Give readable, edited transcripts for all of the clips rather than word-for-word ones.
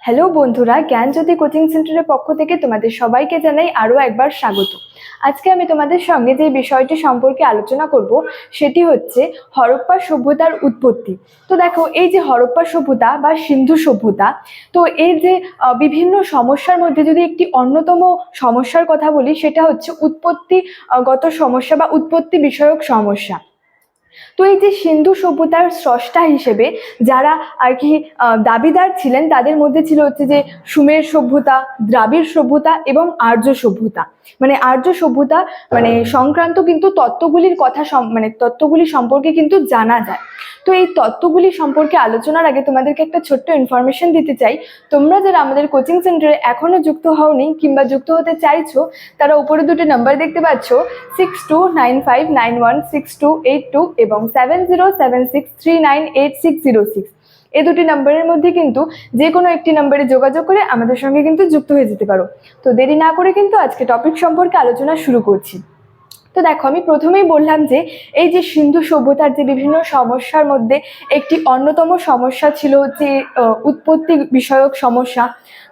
Hello বন্ধুরা, জ্ঞানজ্যোতি coaching সেন্টারের পক্ষ থেকে তোমাদের সবাইকে জানাই আরও একবার স্বাগত। আজকে আমি তোমাদের সঙ্গে যে বিষয়টি সম্পর্কে আলোচনা করব সেটি হচ্ছে হরপ্পা সভ্যতার উৎপত্তি। তো দেখো, এই যে হরপ্পা সভ্যতা বা সিন্ধু সভ্যতা, তো এর যে বিভিন্ন সমস্যার মধ্যে যদি একটি অন্যতম সমস্যার কথা বলি, সেটা হচ্ছে উৎপত্তিগত সমস্যা বা উৎপত্তি বিষয়ক সমস্যা। তো এই যে সিন্ধু সভ্যতার স্রষ্টা হিসেবে যারা আর কি দাবিদার ছিলেন, তাদের মধ্যে ছিল হচ্ছে যে সুমের সভ্যতা, দ্রাবিড় সভ্যতা এবং আর্য সভ্যতা। আর্য সভ্যতা সংক্রান্ত কিন্তু তত্ত্বগুলির কথা তত্ত্বগুলি সম্পর্কে কিন্তু জানা যায়। তো এই তত্ত্বগুলি সম্পর্কে আলোচনার আগে তোমাদেরকে একটা ছোট্ট ইনফরমেশন দিতে চাই। তোমরা যারা আমাদের কোচিং সেন্টারে এখনো যুক্ত হওনি কিংবা যুক্ত হতে চাইছো, তারা উপরে দুটো নাম্বার দেখতে পাচ্ছ, 6295916282 এবং 7076398606। এই দুটি নাম্বারের মধ্যে কিন্তু যে কোনো একটি নাম্বারে যোগাযোগ করে আমাদের সঙ্গে কিন্তু যুক্ত হয়ে যেতে পারো। তো দেরি না করে কিন্তু আজকে টপিক সম্পর্কে আলোচনা শুরু করছি। তো দেখো, আমি প্রথমেই বললাম যে এই যে সিন্ধু সভ্যতার যে বিভিন্ন সমস্যার মধ্যে একটি অন্যতম সমস্যা ছিল হচ্ছে উৎপত্তি বিষয়ক সমস্যা।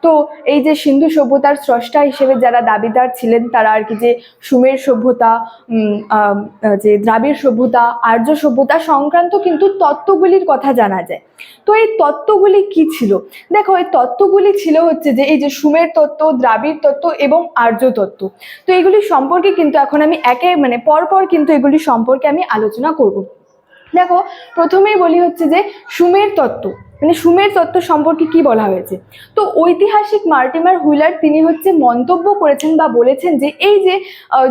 তো এই যে সিন্ধু সভ্যতার স্রষ্টা হিসেবে যারা দাবিদার ছিলেন, তারা আর কি যে সুমের সভ্যতা, যে দ্রাবিড় সভ্যতা, আর্য সভ্যতা সংক্রান্ত কিন্তু তত্ত্বগুলির কথা জানা যায়। তো এই তত্ত্বগুলি কি ছিল? দেখো, এই তত্ত্বগুলি ছিল হচ্ছে যে এই যে সুমের তত্ত্ব, দ্রাবিড় তত্ত্ব এবং আর্য তত্ত্ব। তো এগুলি সম্পর্কে কিন্তু এখন আমি পরপর কিন্তু এগুলি সম্পর্কে আমি আলোচনা করব। দেখো, প্রথমেই বলি হচ্ছে যে সুমের তত্ত্ব। সুমের তত্ত্ব সম্পর্কে কি বলা হয়েছে? তো ঐতিহাসিক মার্টিমার হুইলার তিনি হচ্ছে মন্তব্য করেছেন বা বলেছেন যে এই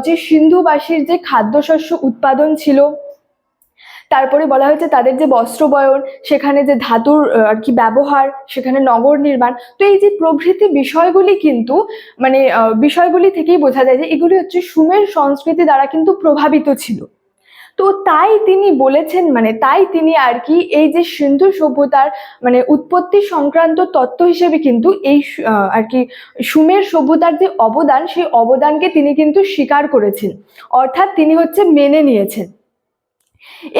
যে সিন্ধুবাসীর যে খাদ্যশস্য উৎপাদন ছিল, তারপরে বলা হয়েছে তাদের যে বস্ত্র বয়ন, সেখানে যে ধাতুর আর কি ব্যবহার, সেখানে নগর নির্মাণ, তো এই যে প্রভৃতি বিষয়গুলি কিন্তু বিষয়গুলি থেকেই বোঝা যায় যে এগুলি হচ্ছে সুমের সংস্কৃতি দ্বারা কিন্তু প্রভাবিত ছিল। তো তাই তিনি বলেছেন, তাই তিনি আর কি এই যে সিন্ধু সভ্যতার উৎপত্তি সংক্রান্ত তত্ত্ব হিসেবে কিন্তু এই আর কি সুমের সভ্যতার যে অবদান, সেই অবদানকে তিনি কিন্তু স্বীকার করেছেন, অর্থাৎ তিনি হচ্ছে মেনে নিয়েছেন।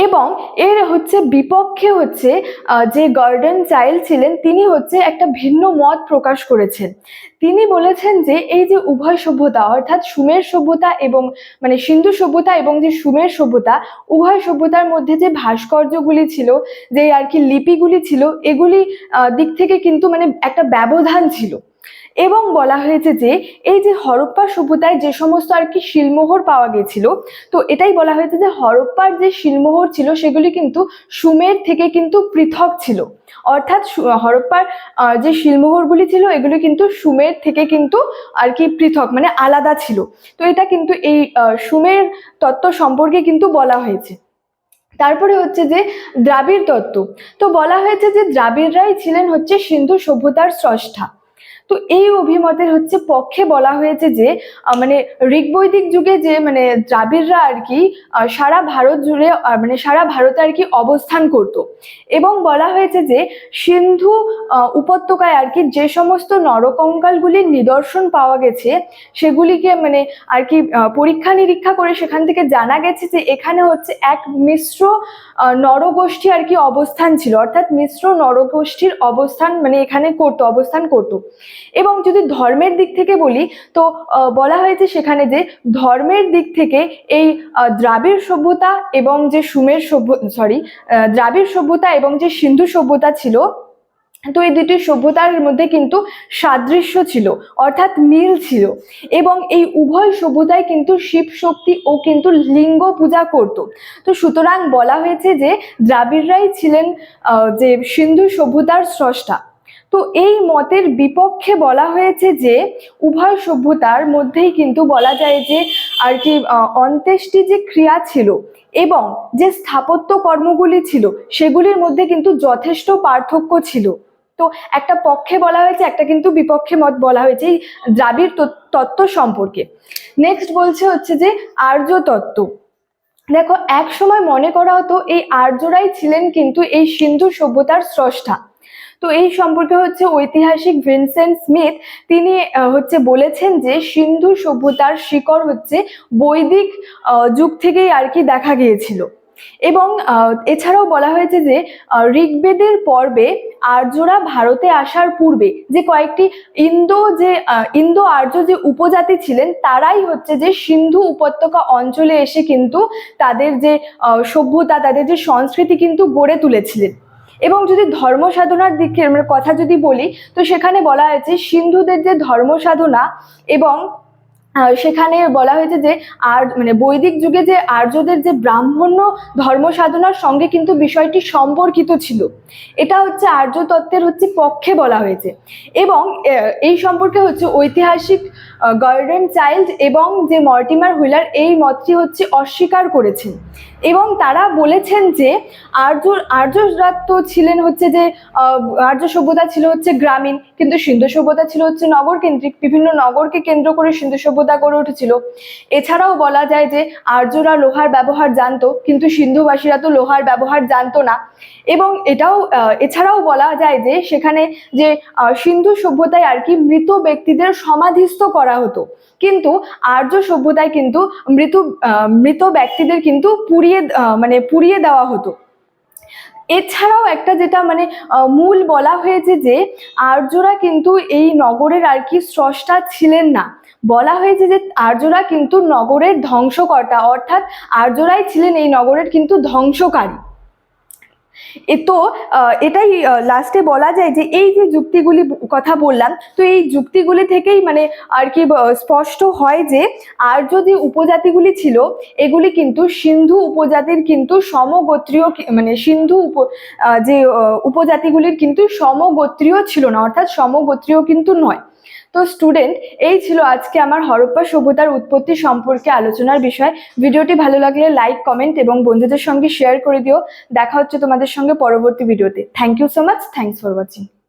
এবং এর হচ্ছে বিপক্ষে হচ্ছে যে গর্ডন চাইল্ড ছিলেন, তিনি হচ্ছে একটা ভিন্ন মত প্রকাশ করেছেন। তিনি বলেছেন যে এই যে উভয় সভ্যতা, অর্থাৎ সুমের সভ্যতা এবং সিন্ধু সভ্যতা এবং যে সুমের সভ্যতা, উভয় সভ্যতার মধ্যে যে ভাস্কর্যগুলি ছিল, যে আর কি লিপিগুলি ছিল, এগুলি দিক থেকে কিন্তু একটা ব্যবধান ছিল। এবং বলা হয়েছে যে এই যে হরপ্পা সভ্যতায় যে সমস্ত আর কি শিলমোহর পাওয়া গেছিল, তো এটাই বলা হয়েছে যে হরপ্পার যে শিলমোহর ছিল সেগুলি কিন্তু সুমের থেকে কিন্তু পৃথক ছিল। অর্থাৎ হরপ্পার যে শিলমোহরগুলি ছিল, এগুলি কিন্তু সুমের থেকে কিন্তু আর কি পৃথক, আলাদা ছিল। তো এটা কিন্তু এই সুমের তত্ত্ব সম্পর্কে কিন্তু বলা হয়েছে। তারপরে হচ্ছে যে দ্রাবিড় তত্ত্ব। তো বলা হয়েছে যে দ্রাবিড়রাই ছিলেন হচ্ছে সিন্ধু সভ্যতার স্রষ্টা। তো এই অভিমতের হচ্ছে পক্ষে বলা হয়েছে যে ঋগ্বৈদিক যুগে যে দ্রাবিড়রা আর কি সারা ভারত জুড়ে সারা ভারতে আর কি অবস্থান করত। এবং বলা হয়েছে যে সিন্ধু উপত্যকায় আর কি যে সমস্ত নরকঙ্কালগুলির নিদর্শন পাওয়া গেছে, সেগুলিকে আর কি পরীক্ষা নিরীক্ষা করে সেখান থেকে জানা গেছে যে এখানে হচ্ছে এক মিশ্র নরগোষ্ঠী আর কি অবস্থান ছিল, অর্থাৎ মিশ্র নরগোষ্ঠীর অবস্থান এখানে অবস্থান করত। এবং যদি ধর্মের দিক থেকে বলি, তো বলা হয়েছে সেখানে যে ধর্মের দিক থেকে এই দ্রাবিড় সভ্যতা এবং যে দ্রাবিড় সভ্যতা এবং যে সিন্ধু সভ্যতা ছিল, তো এই দুটি সভ্যতার মধ্যে কিন্তু সাদৃশ্য ছিল, অর্থাৎ মিল ছিল। এবং এই উভয় সভ্যতায় কিন্তু শিব শক্তি ও কিন্তু লিঙ্গ পূজা করত। তো সুতরাং বলা হয়েছে যে দ্রাবিড়রাই ছিলেন যে সিন্ধু সভ্যতার স্রষ্টা। তো এই মতের বিপক্ষে বলা হয়েছে যে উভয় সভ্যতার মধ্যেই কিন্তু বলা যায় যে আর কি অন্ত্যেষ্টি যে ক্রিয়া ছিল এবং যে স্থাপত্য কর্মগুলি ছিল, সেগুলির মধ্যে কিন্তু যথেষ্ট পার্থক্য ছিল। তো একটা পক্ষে বলা হয়েছে, একটা কিন্তু বিপক্ষে মত বলা হয়েছে এই দ্রাবিড় তত্ত্ব সম্পর্কে। নেক্সট বলছে হচ্ছে যে আর্য তত্ত্ব। দেখো, এক সময় মনে করা হতো এই আর্যরাই ছিলেন কিন্তু এই সিন্ধু সভ্যতার স্রষ্টা। তো এই সম্পর্কে হচ্ছে ঐতিহাসিক ভিনসেন্ট স্মিথ তিনি হচ্ছে বলেছেন যে সিন্ধু সভ্যতার শিকড় হচ্ছে বৈদিক যুগ থেকেই আর কি দেখা গিয়েছিল। এবং এছাড়াও বলা হয়েছে যে ঋগ্বেদের পর্বে আর্যরা ভারতে আসার পূর্বে যে কয়েকটি ইন্দো আর্য যে উপজাতি ছিলেন, তারাই হচ্ছে যে সিন্ধু উপত্যকা অঞ্চলে এসে কিন্তু তাদের যে সভ্যতা, তাদের যে সংস্কৃতি কিন্তু গড়ে তুলেছিলেন। এবং যদি ধর্ম সাধনার দিকের কথা যদি বলি, তো সেখানে বলা হয়েছে সিন্ধুদের যে ধর্ম সাধনা এবং সেখানে বলা হয়েছে যে বৈদিক যুগে যে আর্যদের যে ব্রাহ্মণ্য ধর্ম সাধনার সঙ্গে কিন্তু বিষয়টি সম্পর্কিত ছিল। এটা হচ্ছে আর্য তত্ত্বের পক্ষে বলা হয়েছে। এবং এই সম্পর্কে ঐতিহাসিক গর্ডন চাইল্ড এবং যে মর্টিমার হুইলার এই মতটি অস্বীকার করেছেন। এবং তারা বলেছেন যে আর্যরা তো ছিলেন যে আর্য সভ্যতা ছিল গ্রামীণ, কিন্তু সিন্ধু সভ্যতা ছিল নগর কেন্দ্রিক, বিভিন্ন নগরকে কেন্দ্র করে সিন্ধু সভ্যতা গড়ে উঠেছিল। এছাড়াও বলা যায় যে আর্যরা লোহার ব্যবহার জানতো, কিন্তু সিন্ধুবাসীরা তো লোহার ব্যবহার জানতো না। এবং এছাড়াও বলা যায় যে সেখানে যে সিন্ধু সভ্যতায় মৃত ব্যক্তিদের সমাধিস্থ করা হতো, কিন্তু আর্য সভ্যতায় কিন্তু মৃত ব্যক্তিদের কিন্তু পুড়িয়ে দেওয়া হতো। এছাড়াও একটা যেটা মূল বলা হয়েছে যে আর্যরা কিন্তু এই নগরের স্রষ্টা ছিলেন না। বলা হয়েছে যে আর্যরা কিন্তু নগরের ধ্বংসকর্তা, অর্থাৎ আর্যরাই ছিলেন এই নগরের কিন্তু ধ্বংসকারী। তো এটাই লাস্টে বলা যায় যে এই যে যুক্তিগুলি কথা বললাম, তো এই যুক্তিগুলি থেকেই স্পষ্ট হয় যে আর্য যে উপজাতিগুলি ছিল এগুলি কিন্তু সিন্ধু উপজাতির কিন্তু সমগোত্রীয়, সিন্ধু যে উপজাতিগুলির কিন্তু সমগোত্রীয় ছিল না, অর্থাৎ সমগোত্রীয় কিন্তু নয়। তো স্টুডেন্ট, এই ছিল আজকে আমার হরপ্পা সভ্যতার উৎপত্তি সম্পর্কে আলোচনার বিষয়। ভিডিওটি ভালো লাগলে লাইক, কমেন্ট এবং বন্ধুদের সঙ্গে শেয়ার করে দিও। দেখা হচ্ছে তোমাদের সঙ্গে পরবর্তী ভিডিওতে। Thank you so much. Thanks for watching.